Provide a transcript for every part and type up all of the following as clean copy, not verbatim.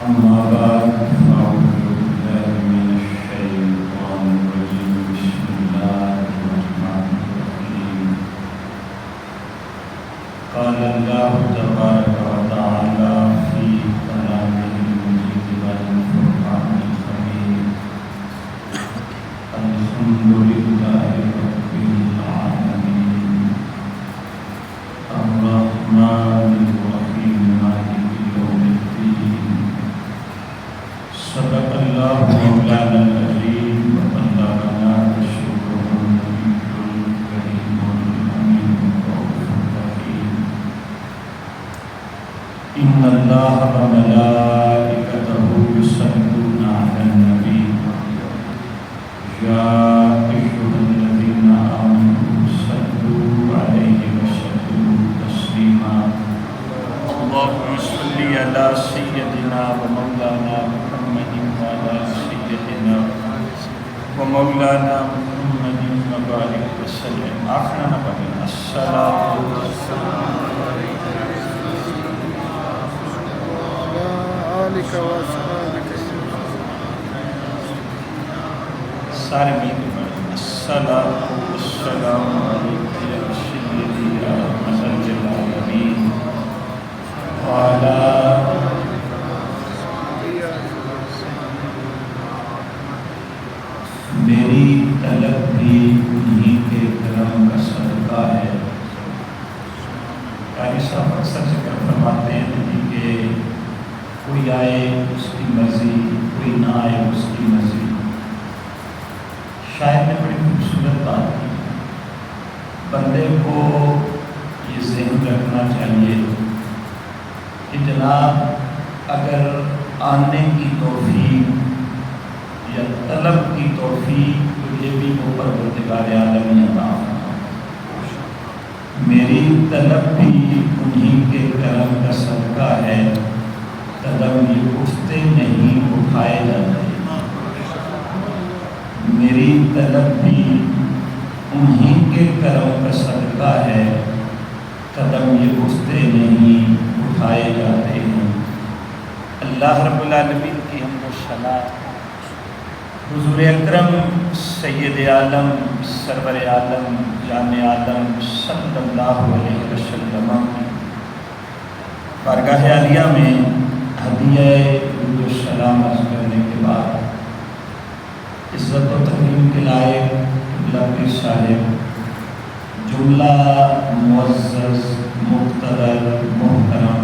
أما بعد فأعوذ بالله من الشيطان الرجيم بسم الله الرحمن الرحيم قال الله تبارك وتعالى في كلامه المجيد والفرقان الحميد الحمد لله رب العالمين الرحمن الرحيم مالك يوم الدين صدق الله مولانا العظيم وبلغنا رسوله النبي الكريم الأمين الرؤوف الرحيم إن الله وملائكته يصلون على النبي يا أيها الذين آمنوا صلوا عليه وسلموا تسليما اللهم صل على سيدنا ومولانا محمد وعلى سيدنا ومولانا محمد وبارك وسلم آخر نبي الصلاة والسلام وعلى آلك وأصحابك سارے مل کے پڑھیں الصلاة والسلام علیک یا سیدی یا رحمت للعالمین وعلی میری طلب بھی انہیں کے کرم کا صدقہ ہے۔ قاری صاحب اکثر ذکر فرماتے ہیں کہ کوئی آئے اس کی مرضی، کوئی نہ آئے اس کی مرضی۔ شاعر نے بڑی خوبصورت بات کی، بندے کو یہ ذہن رکھنا چاہیے کہ جناب اگر آنے کی توفیق یا طلب کی توفیق تو یہ بھی وہ پروردگار عالم عطا فرمائے۔ میری طلب بھی انہیں کے کرم کا صدقہ ہے، قدم یہ اٹھتے نہیں اٹھائے جاتے۔ میری طلب بھی انہیں کے کرم کا صدقہ ہے، قدم یہ اٹھتے نہیں اٹھائے جاتے ہیں۔ اللہ رب العالمین کی حمد و ثنا حضور اکرم سید عالم سرور عالم جان عالم صلی اللہ علیہ وسلم کی بارگاہ عالیہ میں ہدیہ درود و سلام عرض کرنے کے بعد عزت و تکریم کے لائق قبلہ پیر صاحب، جملہ معزز مقتدر محترم،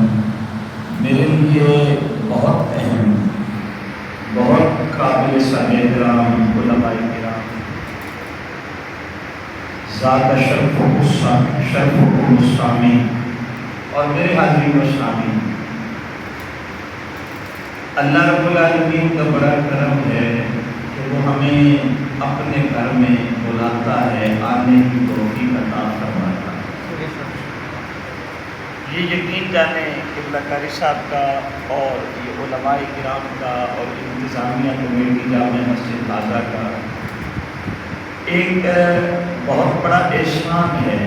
میرے لیے بہت اہم، بہت قابل احترام علماء کرام، ذات شرف و مستعمی اور میرے حاضرین و شامل، اللہ رب العالمین کا بڑا کرم ہے کہ وہ ہمیں اپنے گھر میں بلاتا ہے، آنے کی توفیق عطا فرماتا ہے۔ یہ یقین جانے قبلہ قاری صاحب کا اور یہ علماء کرام کا اور انتظامیہ کمیٹی جامع مسجد تازہ کا ایک بہت بڑا احسان ہے،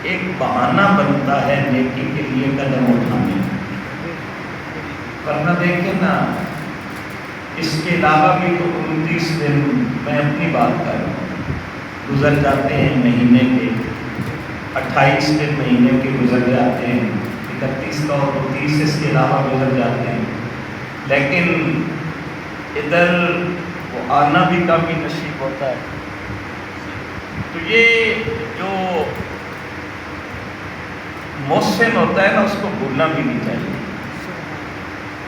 ایک بہانہ بنتا ہے نیکی کے لیے قدم اٹھانے، ورنہ دیکھیں نا اس کے علاوہ بھی تو 29 دن میں اپنی بات کر رہا ہوں گزر جاتے ہیں، مہینے کے 28 دن مہینے کے گزر جاتے ہیں، 31 کا اور 30 اس کے علاوہ گزر جاتے ہیں، لیکن ادھر وہ آنا بھی کم ہی نصیب ہوتا ہے۔ تو یہ جو محسن ہوتا ہے نا اس کو بھولنا بھی نہیں چاہیے۔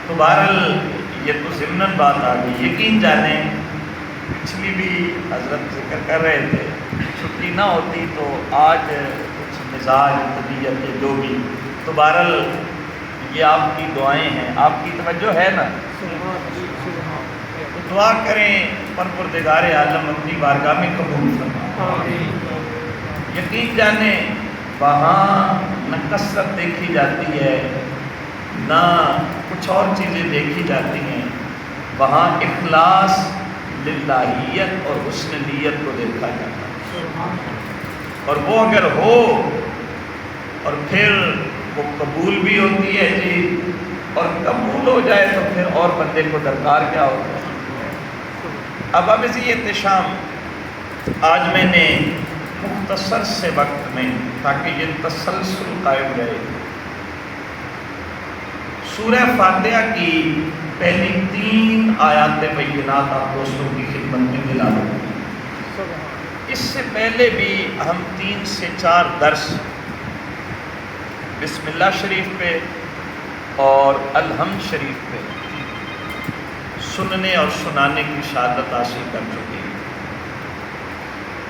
تو بہرحال یہ تو ضمناً بات آ گئی، یقین جانیں پچھلی بھی حضرت ذکر کر رہے تھے، چھٹی نہ ہوتی تو آج کچھ مزاج طبیعت جو بھی، تو بہرحال یہ آپ کی دعائیں ہیں، آپ کی توجہ ہے نا، تو دعا کریں پروردگار عالم اپنی بارگاہ میں قبول فرمائے۔ یقین جانیں وہاں نہ کثرت دیکھی جاتی ہے نہ کچھ اور چیزیں دیکھی جاتی ہیں، وہاں اخلاص للہیت اور حسن نیت کو دیکھا جاتا ہے، اور وہ اگر ہو اور پھر وہ قبول بھی ہوتی ہے جی، اور قبول ہو جائے تو پھر اور بندے کو درکار کیا ہوتا ہے۔ اب اسی احتشام آج میں نے مختصر سے وقت میں، تاکہ یہ تسلسل قائم رہے، سورہ فاتحہ کی پہلی 3 آیات بینات آپ دوستوں کی خدمت میں دلا دوں۔ اس سے پہلے بھی ہم 3 سے 4 درس بسم اللہ شریف پہ اور الحمد شریف پہ سننے اور سنانے کی شہادت حاصل کر چکے ہیں۔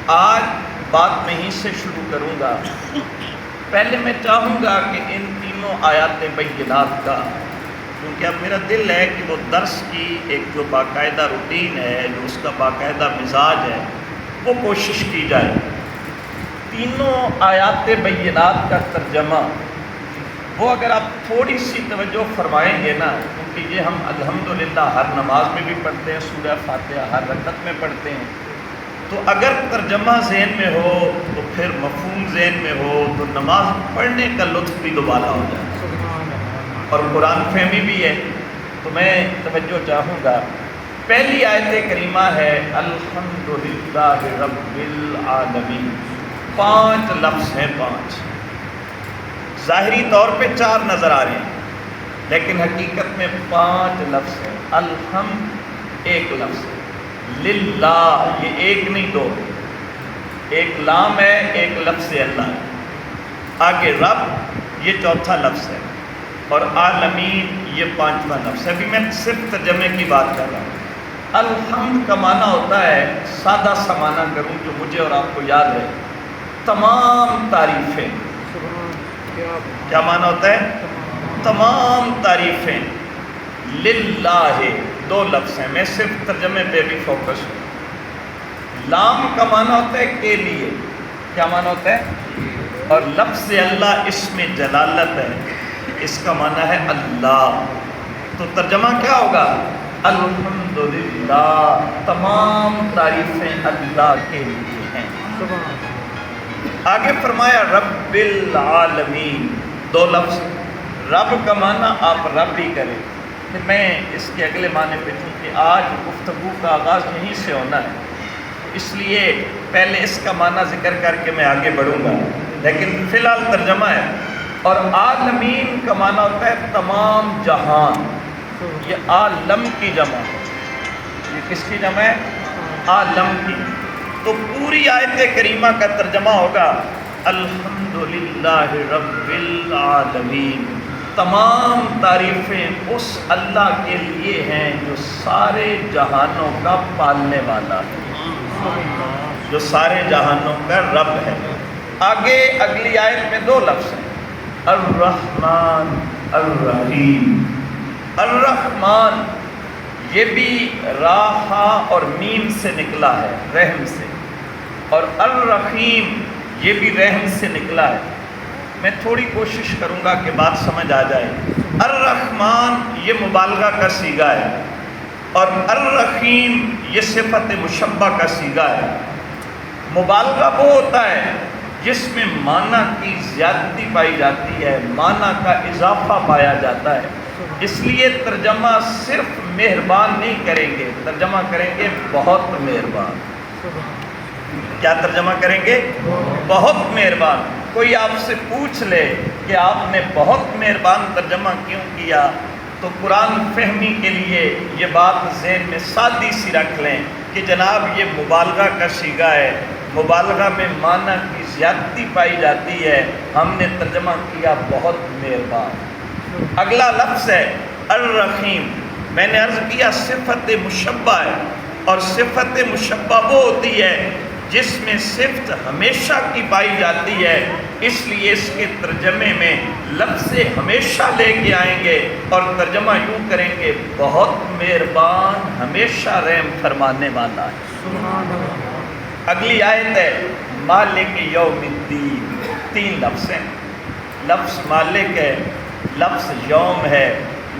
آج بات میں ہی سے شروع کروں گا۔ پہلے میں چاہوں گا کہ ان تینوں آیات بینات کا، کیونکہ اب میرا دل ہے کہ وہ درس کی ایک جو باقاعدہ روٹین ہے، جو اس کا باقاعدہ مزاج ہے، وہ کوشش کی جائے۔ تینوں آیات بینات کا ترجمہ وہ اگر آپ تھوڑی سی توجہ فرمائیں گے نا، کیونکہ یہ ہم الحمدللہ ہر نماز میں بھی پڑھتے ہیں، سورہ فاتحہ ہر رکعت میں پڑھتے ہیں، تو اگر ترجمہ ذہن میں ہو تو پھر مفہوم ذہن میں ہو تو نماز پڑھنے کا لطف بھی دوبارہ ہو جائے اور قرآن فہمی بھی ہے۔ تو میں توجہ چاہوں گا، پہلی آیت کریمہ ہے الحمدللہ رب العالمین۔ 5 لفظ ہیں، 5 ظاہری طور پہ 4 نظر آ رہے ہیں، لیکن حقیقت میں 5 لفظ ہیں۔ الحمد ایک لفظ ہے، للہ یہ ایک نہیں 2، ایک لام ہے، ایک لفظ اللہ ہے، آگے رب یہ 4تھا لفظ ہے، اور عالمین یہ 5واں لفظ ہے۔ ابھی میں صرف ترجمے کی بات کر رہا ہوں۔ الحمد کا معنی ہوتا ہے، سادہ سا معنی کروں جو مجھے اور آپ کو یاد ہے، تمام تعریفیں۔ کیا معنی ہوتا ہے؟ تمام تعریفیں للہ، 2 لفظ ہیں، میں صرف ترجمے پہ بھی فوکس ہوں۔ لام کا معنی ہوتا ہے کے لیے، کیا معنی ہوتا ہے؟ اور لفظ اللہ اس میں جلالت ہے، اس کا معنی ہے اللہ۔ تو ترجمہ کیا ہوگا؟ الحمدللہ، تمام تعریفیں اللہ کے لیے ہیں۔ آگے فرمایا رب العالمین، 2 لفظ۔ رب کا معنی آپ رب ہی کریں، پھر میں اس کے اگلے معنی پہ، چونکہ آج گفتگو کا آغاز یہیں سے ہونا ہے، اس لیے پہلے اس کا معنی ذکر کر کے میں آگے بڑھوں گا، لیکن فی الحال ترجمہ ہے۔ اور عالمین کا معنی ہوتا ہے تمام جہان، یہ عالم کی جمع ہے۔ یہ کس کی جمع ہے؟ عالم کی۔ تو پوری آیت کریمہ کا ترجمہ ہوگا الحمدللہ رب العالمین، تمام تعریفیں اس اللہ کے لیے ہیں جو سارے جہانوں کا پالنے والا ہے، جو سارے جہانوں کا رب ہے۔ آگے اگلی آیت میں 2 لفظ ہیں، الرحمن الرحیم۔ الرحمن یہ بھی راہ اور میم سے نکلا ہے، رحم سے، اور الرحیم یہ بھی رحم سے نکلا ہے۔ میں تھوڑی کوشش کروں گا کہ بات سمجھ آ جائے۔ الرحمن یہ مبالغہ کا صیغہ ہے، اور الرحیم یہ صفت مشبہ کا صیغہ ہے۔ مبالغہ وہ ہوتا ہے جس میں معنی کی زیادتی پائی جاتی ہے، معنی کا اضافہ پایا جاتا ہے، اس لیے ترجمہ صرف مہربان نہیں کریں گے، ترجمہ کریں گے بہت مہربان۔ کیا ترجمہ کریں گے؟ بہت مہربان۔ کوئی آپ سے پوچھ لے کہ آپ نے بہت مہربان ترجمہ کیوں کیا، تو قرآن فہمی کے لیے یہ بات ذہن میں سادی سی رکھ لیں کہ جناب یہ مبالغہ کا صیغہ ہے، مبالغہ میں معنی کی زیادتی پائی جاتی ہے، ہم نے ترجمہ کیا بہت مہربان۔ اگلا لفظ ہے الرحیم۔ میں نے عرض کیا صفت مشبہ ہے، اور صفت مشبہ وہ ہوتی ہے جس میں صفت ہمیشہ کی پائی جاتی ہے، اس لیے اس کے ترجمے میں لفظ ہمیشہ لے کے آئیں گے اور ترجمہ یوں کریں گے بہت مہربان، ہمیشہ رحم فرمانے والا ہے۔ اگلی آیت ہے مالک یوم الدین۔ 3 لفظ ہیں، لفظ مالک ہے، لفظ یوم ہے،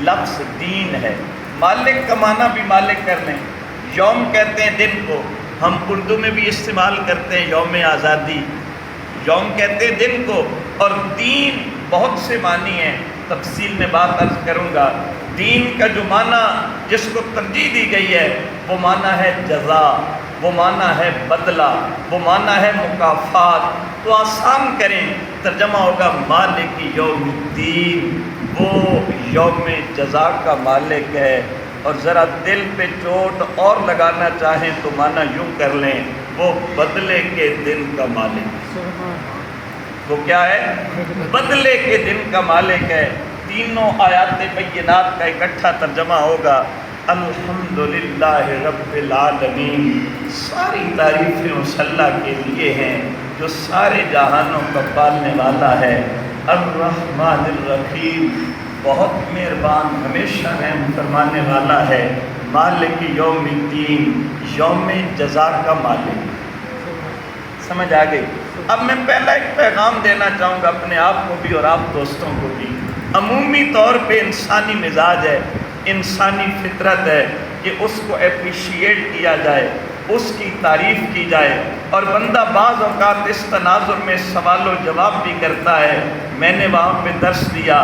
لفظ دین ہے۔ مالک کا معنی بھی مالک کر لیں، یوم کہتے ہیں دن کو، ہم اردو میں بھی استعمال کرتے ہیں یوم آزادی، یوم کہتے ہیں دن کو، اور دین بہت سے معنی ہیں۔ تفصیل میں بات عرض کروں گا۔ دین کا جو معنی جس کو ترجیح دی گئی ہے وہ معنی ہے جزا، وہ معنی ہے بدلہ، وہ معنی ہے مکافات۔ تو آسان کریں، ترجمہ ہوگا مالک یوم الدین، وہ یوم جزا کا مالک ہے۔ اور ذرا دل پہ چوٹ اور لگانا چاہیں تو معنی یوں کر لیں، وہ بدلے کے دن کا مالک ہے۔ وہ کیا ہے؟ بدلے کے دن کا مالک ہے۔ تینوں آیات بینات کا اکٹھا ترجمہ ہوگا الحمدللہ رب العالمین، ساری تعریفیں اس اللہ کے لیے ہیں جو سارے جہانوں کا پالنے والا ہے۔ الرحمن الرحیم، بہت مہربان، ہمیشہ رحم فرمانے والا ہے۔ مالک یوم الدین، یوم جزا کا مالک۔ سمجھ آ گئی؟ اب میں پہلا ایک پیغام دینا چاہوں گا اپنے آپ کو بھی اور آپ دوستوں کو بھی۔ عمومی طور پہ انسانی مزاج ہے، انسانی فطرت ہے کہ اس کو اپریشیٹ کیا جائے، اس کی تعریف کی جائے، اور بندہ بعض اوقات اس تناظر میں سوال و جواب بھی کرتا ہے، میں نے وہاں پہ درس دیا،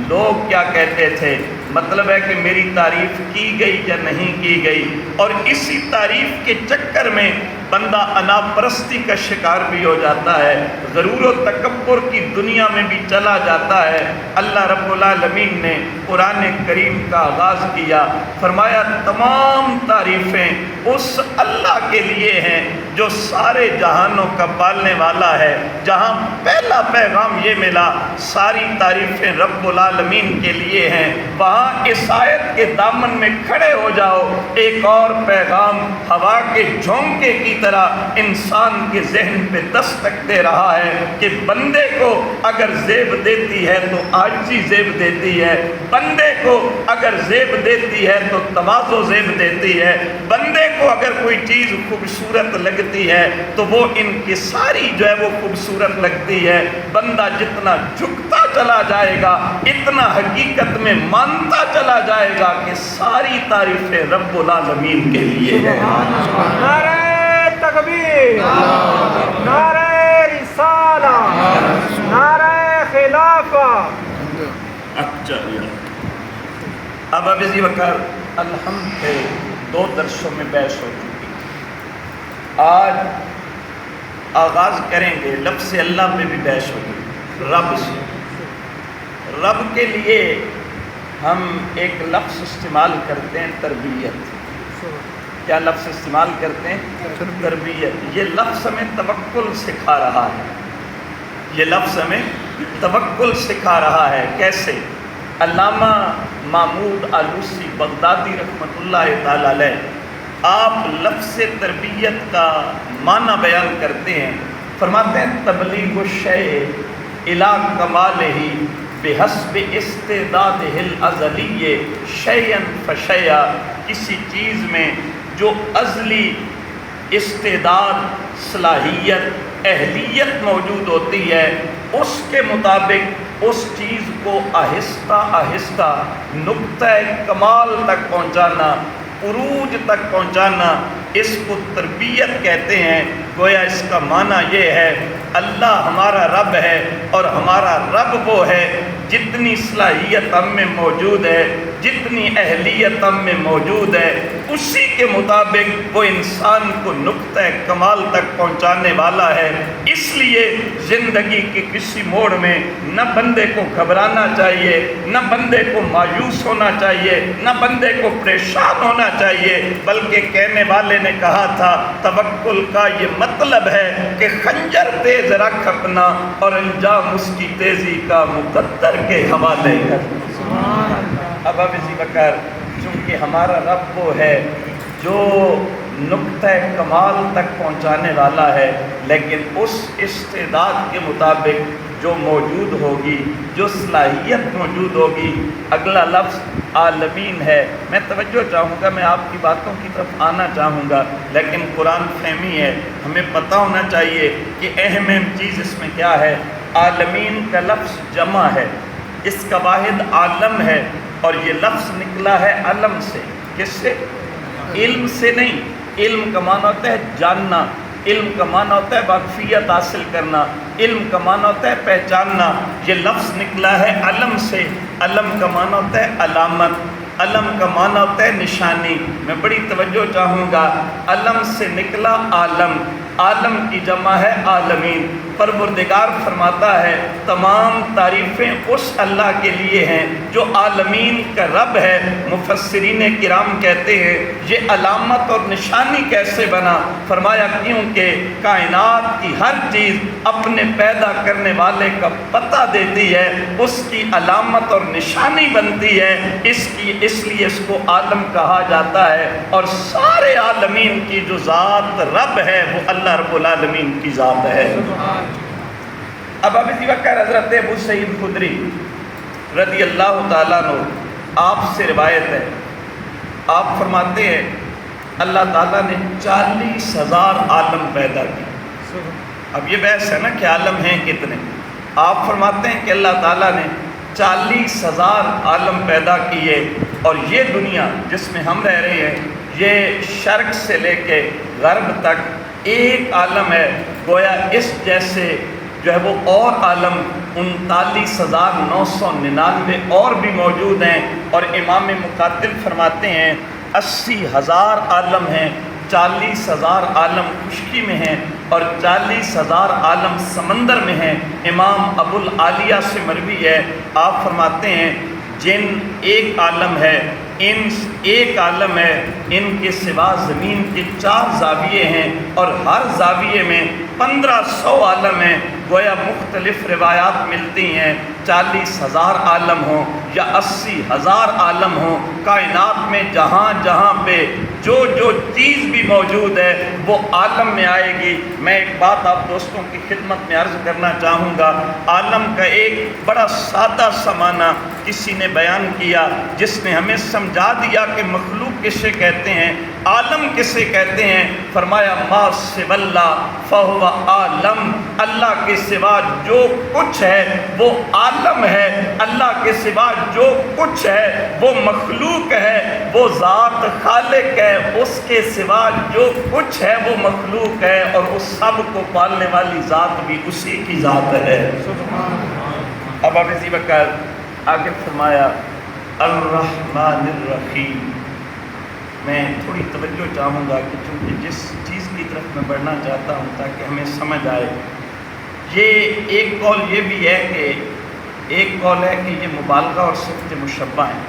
لوگ کیا کہتے تھے، مطلب ہے کہ میری تعریف کی گئی یا نہیں کی گئی، اور اسی تعریف کے چکر میں بندہ انا پرستی کا شکار بھی ہو جاتا ہے، غرور و تکبر کی دنیا میں بھی چلا جاتا ہے۔ اللہ رب العالمین نے قرآن کریم کا آغاز کیا، فرمایا تمام تعریفیں اس اللہ کے لیے ہیں جو سارے جہانوں کا پالنے والا ہے۔ جہاں پہلا پیغام یہ ملا ساری تعریفیں رب العالمین کے لیے ہیں، وہاں اس آیت کے دامن میں کھڑے ہو جاؤ، ایک اور پیغام ہوا کے جھونکے کی طرح انسان کے ذہن پہ دستک دے رہا ہے کہ بندے کو اگر زیب دیتی ہے تو عاجزی زیب دیتی ہے، بندے کو اگر زیب دیتی ہے تو تواضع زیب دیتی ہے، بندے کو اگر کوئی چیز خوبصورت لگتی ہے تو وہ انکساری جو ہے وہ خوبصورت لگتی ہے۔ بندہ جتنا جھکتا چلا جائے گا اتنا حقیقت میں مانتا چلا جائے گا کہ ساری تعریفیں رب العالمین کے لیے ہیں۔ نعرہ تکبیر، نعرہ رسالہ، نعرہ خلافہ۔ اچھا اب اسی وقت الحمد ہے 2 درسوں میں بحث ہو چکی۔ آج آغاز کریں گے لفظ اللہ میں بھی بحث ہوگی، رب سے۔ رب کے لیے ہم ایک لفظ استعمال کرتے ہیں تربیت۔ کیا لفظ استعمال کرتے ہیں؟ تربیت۔ یہ لفظ ہمیں توکل سکھا رہا ہے، یہ لفظ ہمیں توکل سکھا رہا ہے۔ کیسے؟ علامہ محمود آلوسی بغدادی رحمۃ اللہ تعالی علیہ آپ لفظ تربیت کا معنی بیان کرتے ہیں، فرماتے ہیں تبلیغ الشیء الی کمالہ بحسب استعدادہ الازلی شیئا فشیئا، کسی چیز میں جو ازلی استعداد، صلاحیت، اہلیت موجود ہوتی ہے اس کے مطابق اس چیز کو آہستہ آہستہ نقطہ کمال تک پہنچانا، عروج تک پہنچانا، اس کو تربیت کہتے ہیں۔ گویا اس کا معنی یہ ہے اللہ ہمارا رب ہے اور ہمارا رب وہ ہے جتنی صلاحیت ہم میں موجود ہے، جتنی اہلیت ہم میں موجود ہے، اسی کے مطابق وہ انسان کو نقطہ کمال تک پہنچانے والا ہے۔ اس لیے زندگی کے کسی موڑ میں نہ بندے کو گھبرانا چاہیے، نہ بندے کو مایوس ہونا چاہیے، نہ بندے کو پریشان ہونا چاہیے، بلکہ کہنے والے نے کہا تھا توکل کا یہ مطلب ہے کہ خنجر تیز رکھ اپنا اور انجام اس کی تیزی کا مقدر کے حوالے کر۔ اب اسی وقت چونکہ ہمارا رب وہ ہے جو نقطہ کمال تک پہنچانے والا ہے، لیکن اس استعداد کے مطابق جو موجود ہوگی، جو صلاحیت موجود ہوگی۔ اگلا لفظ عالمین ہے۔ میں توجہ چاہوں گا، میں آپ کی باتوں کی طرف آنا چاہوں گا، لیکن قرآن فہمی ہے، ہمیں پتہ ہونا چاہیے کہ اہم چیز اس میں کیا ہے۔ عالمین کا لفظ جمع ہے، اس کا واحد عالم ہے، اور یہ لفظ نکلا ہے علم سے۔ کس سے؟ علم سے نہیں۔ علم کا معنی ہوتا ہے جاننا، علم کا معنی ہوتا ہے واقفیت حاصل کرنا، علم کا معنی ہوتا ہے پہچاننا۔ یہ لفظ نکلا ہے علم سے۔ علم کا معنی ہوتا ہے علامت، علم کا معنی ہوتا ہے نشانی۔ میں بڑی توجہ چاہوں گا، علم سے نکلا عالم، عالم کی جمع ہے عالمین۔ پروردگار فرماتا ہے تمام تعریفیں اس اللہ کے لیے ہیں جو عالمین کا رب ہے۔ مفسرین کرام کہتے ہیں یہ علامت اور نشانی کیسے بنا؟ فرمایا کیونکہ کائنات کی ہر چیز اپنے پیدا کرنے والے کا پتہ دیتی ہے، اس کی علامت اور نشانی بنتی ہے، اس لیے اس کو عالم کہا جاتا ہے۔ اور سارے عالمین کی جو ذات رب ہے وہ اللہ رب العالمین کی ذات ہے۔ اب اسی وقت حضرت ابو سعید خدری رضی اللہ تعالیٰ عنہ آپ سے روایت ہے، آپ فرماتے ہیں اللہ تعالیٰ نے 40,000 عالم پیدا کی۔ اب یہ بحث ہے نا کہ عالم ہیں کتنے، آپ فرماتے ہیں کہ اللہ تعالیٰ نے 40,000 عالم پیدا کیے، اور یہ دنیا جس میں ہم رہ رہے ہیں یہ شرق سے لے کے غرب تک ایک عالم ہے، گویا اس جیسے جو ہے وہ اور عالم 39,999 اور بھی موجود ہیں۔ اور امام مقاتل فرماتے ہیں 80,000 عالم ہیں، 40,000 عالم خشکی میں ہیں اور 40,000 عالم سمندر میں ہیں۔ امام ابو العالیہ سے مروی ہے، آپ فرماتے ہیں جن ایک عالم ہے، انس ایک عالم ہے، ان کے سوا زمین کے 4 زاویے ہیں اور ہر زاویے میں 1500 عالم ہیں۔ گویا مختلف روایات ملتی ہیں 40,000 عالم ہوں یا 80,000 عالم ہوں، کائنات میں جہاں جہاں پہ جو چیز بھی موجود ہے وہ عالم میں آئے گی۔ میں ایک بات آپ دوستوں کی خدمت میں عرض کرنا چاہوں گا، عالم کا ایک بڑا سادہ سا معنی کسی نے بیان کیا جس نے ہمیں سمجھا دیا کہ مخلوق کسے کہتے ہیں، عالم کسے کہتے ہیں۔ فرمایا ما سوی اللہ فہو عالم، اللہ کے سوا جو کچھ ہے وہ عالم ہے، اللہ کے سوا جو کچھ ہے وہ مخلوق ہے، وہ ذات خالق ہے، اس کے سوا جو کچھ ہے وہ مخلوق ہے، اور اس سب کو پالنے والی ذات بھی اسی کی ذات ہے۔ اب اسی وقت آگے فرمایا الرحمن الرحیم۔ میں تھوڑی توجہ چاہوں گا کہ چونکہ جس چیز کی طرف میں بڑھنا چاہتا ہوں تاکہ ہمیں سمجھ آئے، یہ ایک قول یہ بھی ہے کہ ایک قول ہے کہ یہ مبالغہ اور صفت مشبہ ہیں،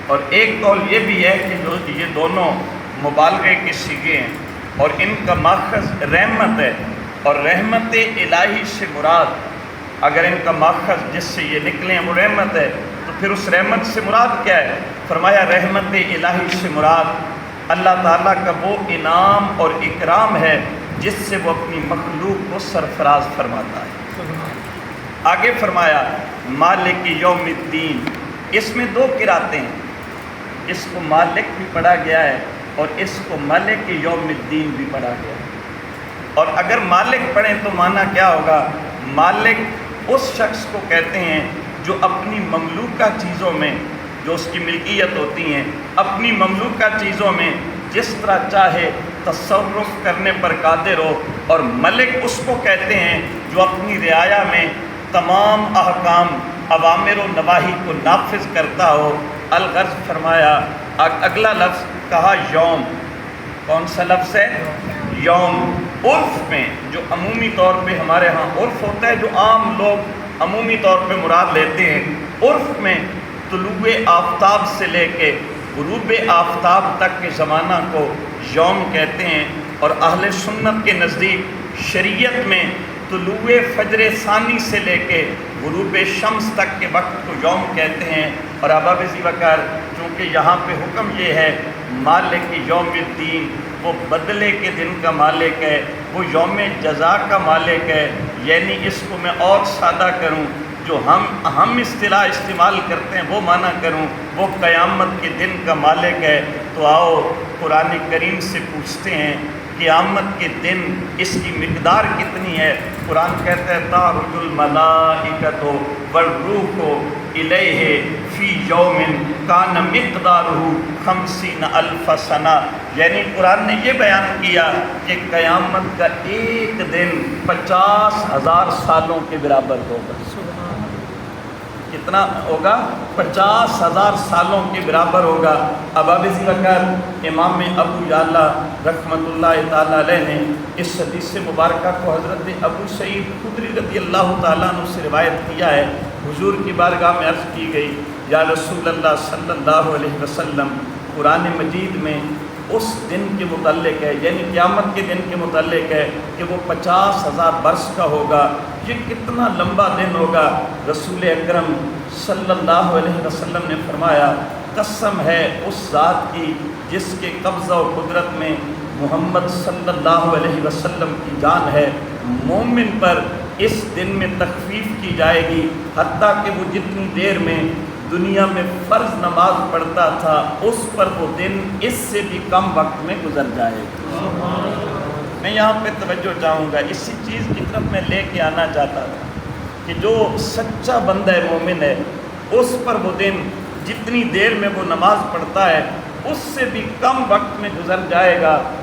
اور ایک قول یہ بھی ہے کہ جو یہ دونوں مبالغے کے صیغے ہیں اور ان کا ماخذ رحمت ہے، اور رحمت الہی سے مراد اگر ان کا ماخذ جس سے یہ نکلے ہیں وہ رحمت ہے تو پھر اس رحمت سے مراد کیا ہے؟ فرمایا رحمت الہی سے مراد اللہ تعالیٰ کا وہ انعام اور اکرام ہے جس سے وہ اپنی مخلوق کو سرفراز فرماتا ہے۔ آگے فرمایا مالک یوم الدین، اس میں 2 قراتیں ہیں، اس کو مالک بھی پڑھا گیا ہے اور اس کو مالک یوم الدین بھی پڑھا گیا ہے۔ اور اگر مالک پڑھیں تو معنی کیا ہوگا؟ مالک اس شخص کو کہتے ہیں جو اپنی مملوکہ چیزوں میں، جو اس کی ملکیت ہوتی ہیں، اپنی مملوکہ چیزوں میں جس طرح چاہے تصرف کرنے پر قادر ہو، اور ملک اس کو کہتے ہیں جو اپنی رعایا میں تمام احکام اوامر و نواہی کو نافذ کرتا ہو۔ الغرض فرمایا اگلا لفظ کہا یوم، کون سا لفظ ہے؟ یوم۔ عرف میں جو عمومی طور پہ ہمارے ہاں عرف ہوتا ہے، جو عام لوگ عمومی طور پہ مراد لیتے ہیں، عرف میں طلوع آفتاب سے لے کے غروب آفتاب تک کے زمانہ کو یوم کہتے ہیں، اور اہل سنت کے نزدیک شریعت میں طلوع فجر ثانی سے لے کے غروب شمس تک کے وقت کو یوم کہتے ہیں۔ اور اباب ذیوکر چونکہ یہاں پہ حکم یہ ہے مالک یوم الدین، وہ بدلے کے دن کا مالک ہے، وہ یوم جزا کا مالک ہے، یعنی اس کو میں اور سادہ کروں، جو ہم اصطلاح استعمال کرتے ہیں وہ معنی کروں، وہ قیامت کے دن کا مالک ہے۔ تو آؤ قرآن کریم سے پوچھتے ہیں قیامت کے دن اس کی مقدار کتنی ہے؟ قرآن کہتا ہے تعرج الملائکۃ والروح الیہ فی یوم کان مقدارہ 50,000 سنہ، یعنی قرآن نے یہ بیان کیا کہ قیامت کا ایک دن 50,000 سالوں کے برابر ہوگا۔ کتنا ہوگا؟ 50,000 سالوں کے برابر ہوگا۔ اب اسی وقت امام ابو یعلا رحمۃ اللہ تعالیٰ علیہ نے اس حدیث مبارکہ کو حضرت ابو سعید خدری رضی اللہ تعالیٰ عنہ سے روایت کیا ہے۔ حضور کی بارگاہ میں عرض کی گئی، یا رسول اللہ صلی اللہ علیہ وسلم، قرآن مجید میں اس دن کے متعلق ہے، یعنی قیامت کے دن کے متعلق ہے کہ وہ 50,000 برس کا ہوگا۔ یہ کتنا لمبا دن ہوگا؟ رسول اکرم صلی اللہ علیہ وسلم نے فرمایا، قسم ہے اس ذات کی جس کے قبضہ و قدرت میں محمد صلی اللہ علیہ وسلم کی جان ہے، مومن پر اس دن میں تخفیف کی جائے گی، حتیٰ کہ وہ جتنی دیر میں دنیا میں فرض نماز پڑھتا تھا اس پر وہ دن اس سے بھی کم وقت میں گزر جائے گا۔ میں یہاں پہ توجہ چاہوں گا، اسی چیز کی طرف میں لے کے آنا چاہتا تھا کہ جو سچا بندہ مومن ہے اس پر وہ دن جتنی دیر میں وہ نماز پڑھتا ہے اس سے بھی کم وقت میں گزر جائے گا،